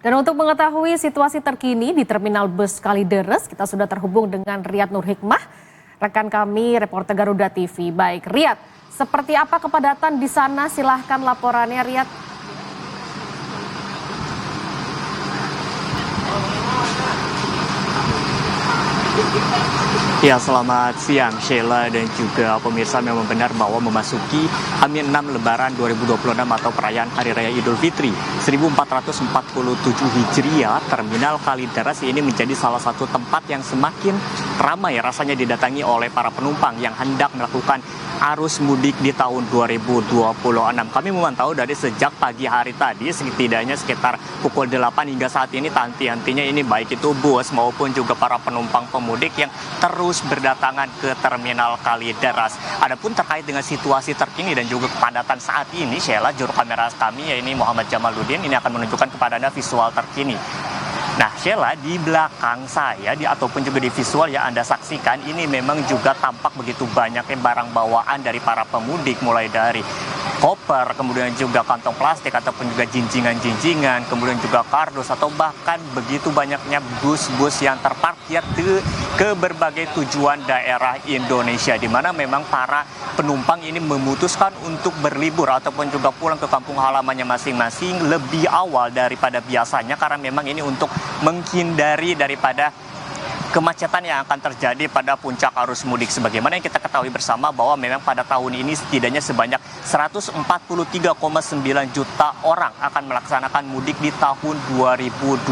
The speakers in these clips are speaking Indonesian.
Dan untuk mengetahui situasi terkini di Terminal Bus Kalideres, kita sudah terhubung dengan Riyad Nur Hikmah, rekan kami reporter Garuda TV. Baik, Riyad, seperti apa kepadatan di sana? Silahkan laporannya, Riyad. Ya, selamat siang Sheila dan juga pemirsa. Memang benar bahwa memasuki H-6 Lebaran 2026 atau perayaan Hari Raya Idul Fitri 1447 Hijriah, Terminal Kalideres ini menjadi salah satu tempat yang semakin ramai rasanya didatangi oleh para penumpang yang hendak melakukan arus mudik di tahun 2026. Kami memantau dari sejak pagi hari tadi, setidaknya sekitar pukul 8 hingga saat ini tanti-antinya ini baik itu bus maupun juga para penumpang pemudik yang terus berdatangan ke Terminal Kalideres. Adapun terkait dengan situasi terkini dan juga kepadatan saat ini, Sheila, juru kamera kami yaitu Muhammad Jamaluddin ini akan menunjukkan kepada Anda visual terkini. Nah, Sheila, di belakang saya ataupun juga di visual yang Anda saksikan ini memang juga tampak begitu banyaknya barang bawaan dari para pemudik, mulai dari koper, kemudian juga kantong plastik ataupun juga jinjingan-jinjingan, kemudian juga kardus atau bahkan begitu banyaknya bus-bus yang terparkir ke berbagai tujuan daerah Indonesia, di mana memang para penumpang ini memutuskan untuk berlibur ataupun juga pulang ke kampung halamannya masing-masing lebih awal daripada biasanya, karena memang ini untuk menghindari daripada kemacetan yang akan terjadi pada puncak arus mudik. Sebagaimana yang kita ketahui bersama bahwa memang pada tahun ini setidaknya sebanyak 143,9 juta orang akan melaksanakan mudik di tahun 2026.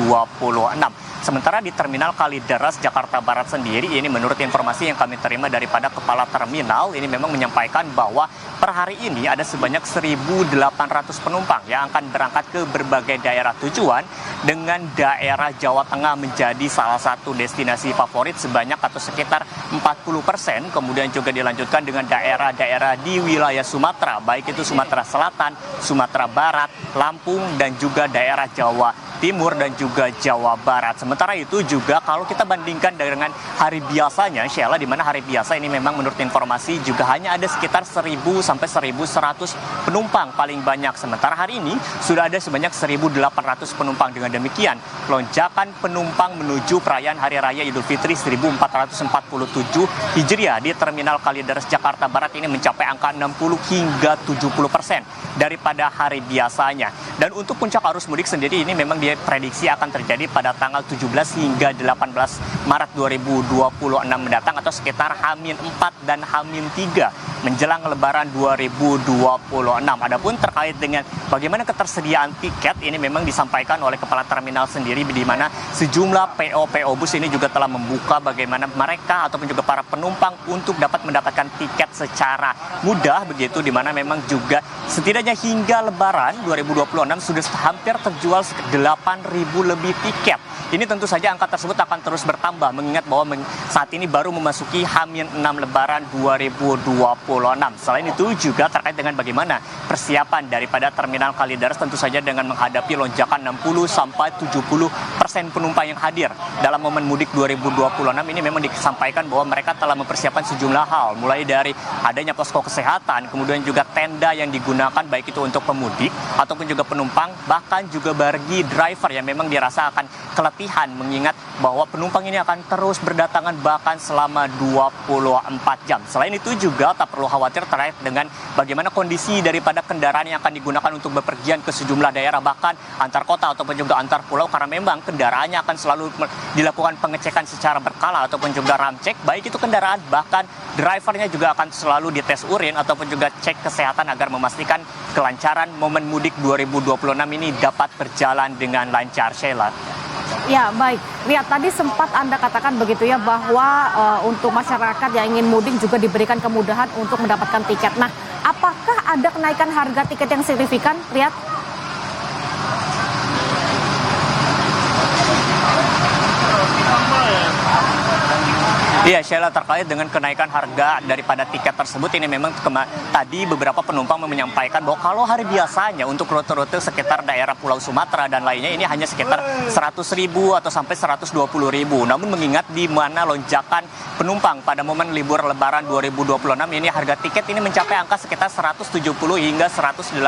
Sementara di Terminal Kalideres, Jakarta Barat sendiri, ini menurut informasi yang kami terima daripada Kepala Terminal, ini memang menyampaikan bahwa per hari ini ada sebanyak 1.800 penumpang yang akan berangkat ke berbagai daerah tujuan, dengan daerah Jawa Tengah menjadi salah satu destinasi favorit sebanyak atau sekitar 40%, kemudian juga dilanjutkan dengan daerah-daerah di wilayah Sumatera, baik itu Sumatera Selatan, Sumatera Barat, Lampung, dan juga daerah Jawa Timur dan juga Jawa Barat. Sementara itu juga kalau kita bandingkan dengan hari biasanya, Sheila, di mana hari biasa ini memang menurut informasi juga hanya ada sekitar 1.000 sampai 1.100 penumpang paling banyak. Sementara hari ini sudah ada sebanyak 1.800 penumpang. Dengan demikian, lonjakan penumpang menuju perayaan Hari Raya Idul Fitri 1447 Hijriah di Terminal Kalideres Jakarta Barat ini mencapai angka 60 hingga 70% daripada hari biasanya. Dan untuk puncak arus mudik sendiri ini memang diprediksi akan terjadi pada tanggal 17 hingga 18 Maret 2026 mendatang atau sekitar H-4 dan H-3 menjelang Lebaran 2026. Adapun terkait dengan bagaimana ketersediaan tiket ini memang disampaikan oleh Kepala Terminal sendiri, di mana sejumlah PO bus ini juga telah membuka bagaimana mereka ataupun juga para penumpang untuk dapat mendapatkan tiket secara mudah begitu, di mana memang juga setidaknya hingga Lebaran 2026 sudah hampir terjual 8.000 lebih tiket. Ini tentu saja angka tersebut akan terus bertambah, mengingat bahwa saat ini baru memasuki H-6 Lebaran 2026. Selain itu juga terkait dengan bagaimana persiapan daripada Terminal Kalideres, tentu saja dengan menghadapi lonjakan 60-70% penumpang yang hadir dalam momen mudik 2026 ini memang disampaikan bahwa mereka telah mempersiapkan sejumlah hal, mulai dari adanya posko kesehatan, kemudian juga tenda yang digunakan baik itu untuk pemudik ataupun juga penumpang, bahkan juga bagi driver yang memang dirasa akan keletihan, mengingat bahwa penumpang ini akan terus berdatangan bahkan selama 24 jam. Selain itu juga tak perlu khawatir terkait dengan bagaimana kondisi daripada kendaraan yang akan digunakan untuk bepergian ke sejumlah daerah, bahkan antar kota ataupun juga antar pulau, karena memang kendaraannya akan selalu dilakukan pengecekan secara berkala ataupun juga ramcek, baik itu kendaraan, bahkan drivernya juga akan selalu dites urin ataupun juga cek kesehatan agar memastikan kelancaran momen mudik 2026 ini dapat berjalan dengan lancar, Sheila. Ya, baik. Lihat, tadi sempat Anda katakan begitu ya, bahwa untuk masyarakat yang ingin mudik juga diberikan kemudahan untuk mendapatkan tiket. Nah, apakah ada kenaikan harga tiket yang signifikan, Riyad? Iya, Sheila, terkait dengan kenaikan harga daripada tiket tersebut, ini memang tadi beberapa penumpang menyampaikan bahwa kalau hari biasanya untuk rute-rute sekitar daerah Pulau Sumatera dan lainnya ini hanya sekitar 100.000 atau sampai 120.000. Namun mengingat di mana lonjakan penumpang pada momen libur Lebaran 2026 ini, harga tiket ini mencapai angka sekitar 170 hingga 180.000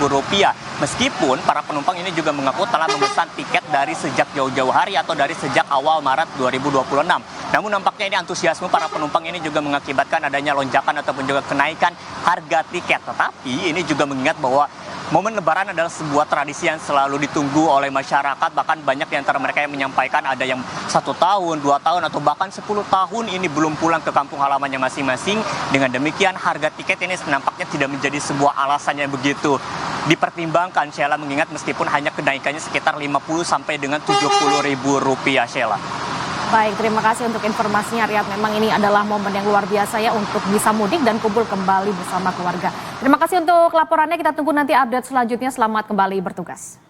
rupiah. Meskipun para penumpang ini juga mengaku telah memesan tiket dari sejak jauh-jauh hari atau dari sejak awal Maret 2026. Namun nampaknya ini antusiasme para penumpang ini juga mengakibatkan adanya lonjakan ataupun juga kenaikan harga tiket. Tetapi ini juga mengingat bahwa momen Lebaran adalah sebuah tradisi yang selalu ditunggu oleh masyarakat. Bahkan banyak di antara mereka yang menyampaikan ada yang 1 tahun, 2 tahun, atau bahkan 10 tahun ini belum pulang ke kampung halamannya masing-masing. Dengan demikian harga tiket ini nampaknya tidak menjadi sebuah alasan yang begitu dipertimbangkan, Sheila, mengingat meskipun hanya kenaikannya sekitar 50 sampai dengan 70.000 rupiah, Sheila. Baik, terima kasih untuk informasinya, Riyad. Memang ini adalah momen yang luar biasa ya untuk bisa mudik dan kumpul kembali bersama keluarga. Terima kasih untuk laporannya, kita tunggu nanti update selanjutnya. Selamat kembali bertugas.